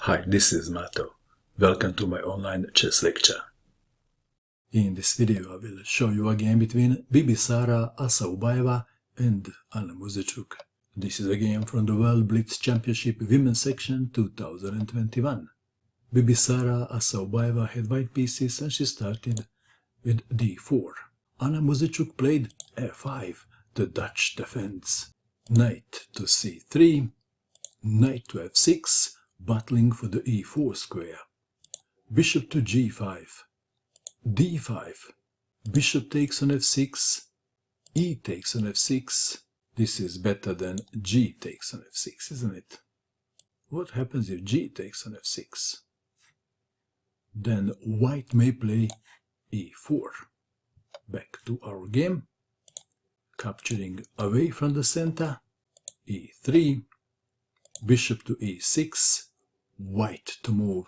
Hi, this is Mato. Welcome to my online chess lecture. In this video I will show you a game between Bibisara, Assaubayeva and Muzychuk. This is a game from the World Blitz Championship Women's Section 2021. Bibisara Assaubayeva had white pieces and she started with d4. Muzychuk played f5, the Dutch defense. Knight to c3, knight to f6, battling for the e4 square. Bishop to g5, d5, bishop takes on f6, e takes on f6. This is better than g takes on f6, isn't it? What happens if g takes on f6? Then white may play e4. Back to our game. Capturing away from the center, e3, bishop to e6, white to move.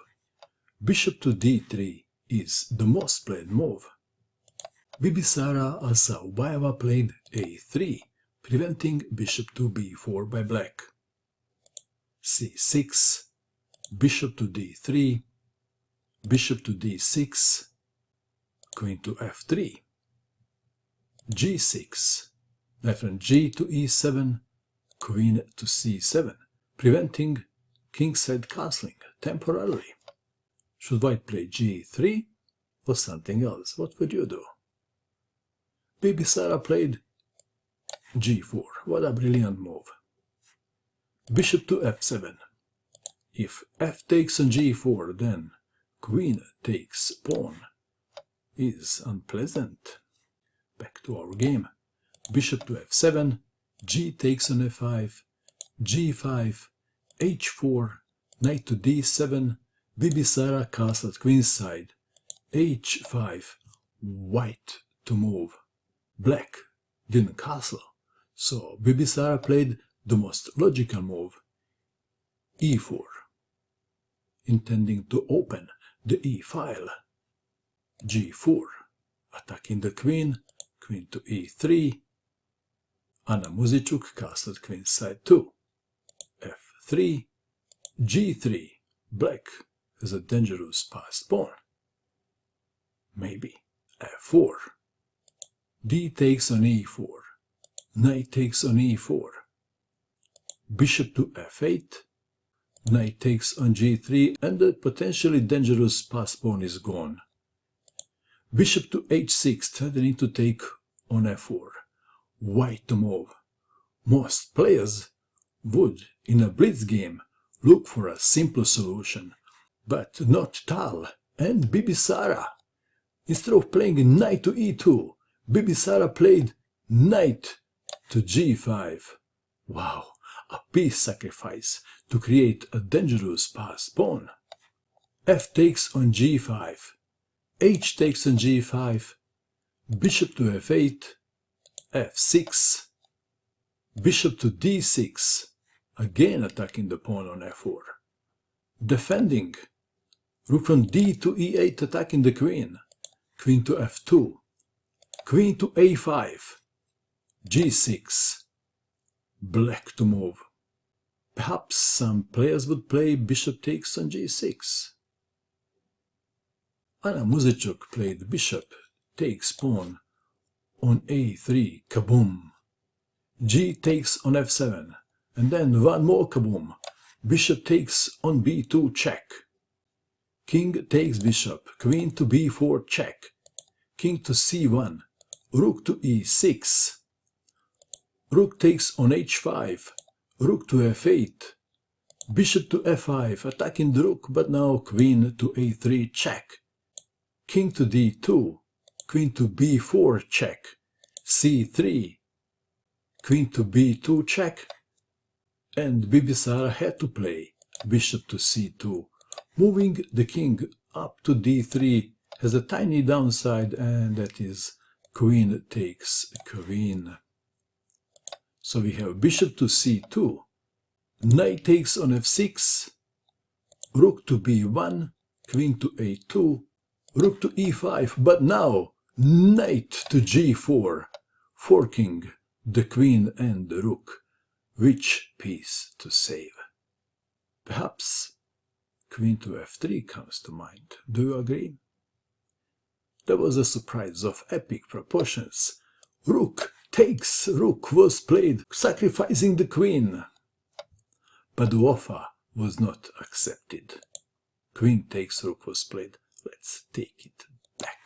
Bishop to d3 is the most played move. Bibisara Assaubayeva played a3, preventing bishop to b4 by black. c6, bishop to d3, bishop to d6, queen to f3, g6, knight from g to e7, queen to c7, preventing kingside castling temporarily. Should white play g3 or something else? What would you do? Bibisara played g4. What a brilliant move. Bishop to f7. If f takes on g4, then queen takes pawn. Is unpleasant. Back to our game. Bishop to f7, g takes on f5, g5, h4, knight to d7, Bibisara castled queenside, h5, white to move. Black didn't castle, so Bibisara played the most logical move, e4, intending to open the e file. g4, attacking the queen, queen to e3, Muzychuk castled queenside too. f3, g3, black has a dangerous passed pawn. Maybe f4, d takes on e4, knight takes on e4, bishop to f8, knight takes on g3, and the potentially dangerous passed pawn is gone. Bishop to h6, threatening to take on f4, white to move. Most players would, in a blitz game, look for a simple solution, but not Tal and Bibisara. Instead of playing knight to e2, Bibisara played knight to g5. Wow, a piece sacrifice to create a dangerous passed pawn. F takes on g5, h takes on g5, bishop to f8, f6, bishop to d6, again attacking the pawn on f4. Defending, rook from d to e8 attacking the queen, queen to f2, queen to a5, g6, black to move. Perhaps some players would play bishop takes on g6. Muzychuk played bishop takes pawn on a3, kaboom. G takes on f7, and then one more kaboom. Bishop takes on b2, check. King takes bishop, queen to b4, check. King to c1, rook to e6. Rook takes on h5, rook to f8. Bishop to f5, attacking the rook, but now queen to a3, check. King to d2, queen to b4, check. c3, queen to b2, check. And Bibisara had to play bishop to c2. Moving the king up to d3 has a tiny downside, and that is queen takes queen. So we have bishop to c2, knight takes on f6, rook to b1, queen to a2, rook to e5, but now knight to g4, forking the queen and the rook. Which piece to save? Perhaps queen to f3 comes to mind. Do you agree? There was a surprise of epic proportions. Rook takes, rook was played, sacrificing the queen. But the offer was not accepted. Queen takes, rook was played. Let's take it back.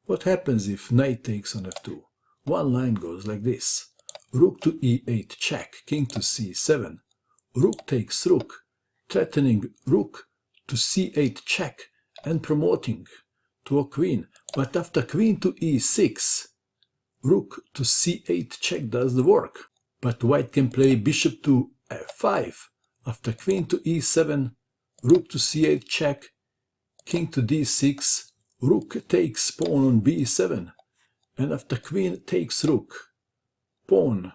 What happens if knight takes on f2? One line goes like this. Rook to e8 check, king to c7. Rook takes rook, threatening rook to c8 check and promoting to a queen. But after queen to e6, rook to c8 check does the work. But white can play bishop to f5. After queen to e7, rook to c8 check, king to d6, rook takes pawn on b7. And after queen takes rook, pawn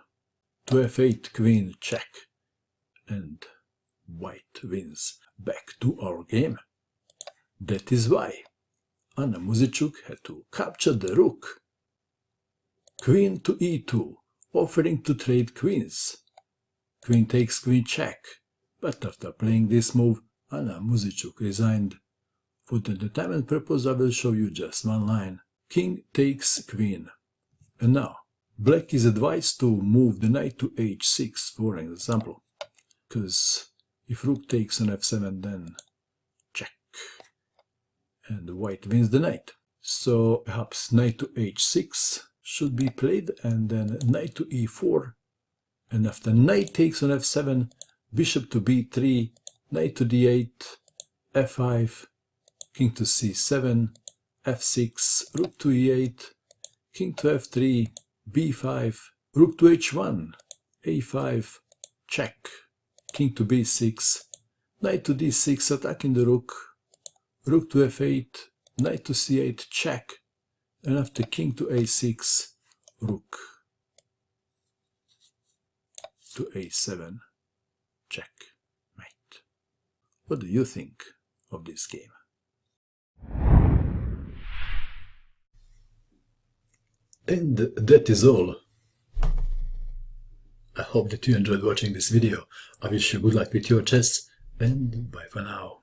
to f8, queen check. And white wins. Back to our game. That is why Anna Muzychuk had to capture the rook. Queen to e2, offering to trade queens. Queen takes queen check, but after playing this move, Anna Muzychuk resigned. For the entertainment purpose, I will show you just one line. King takes queen. And now, black is advised to move the knight to h6, for example. Because if rook takes on f7, then check. And white wins the knight. So perhaps knight to h6 should be played, and then knight to e4. And after knight takes on f7, bishop to b3, knight to d8, f5, king to c7, f6, rook to e8, king to f3, b5, rook to h1, a5, check, king to b6, knight to d6 attacking the rook, rook to f8, knight to c8, check, and after king to a6, rook to a7, checkmate. What do you think of this game? And that is all. I hope that you enjoyed watching this video. I wish you good luck with your chess, and bye for now.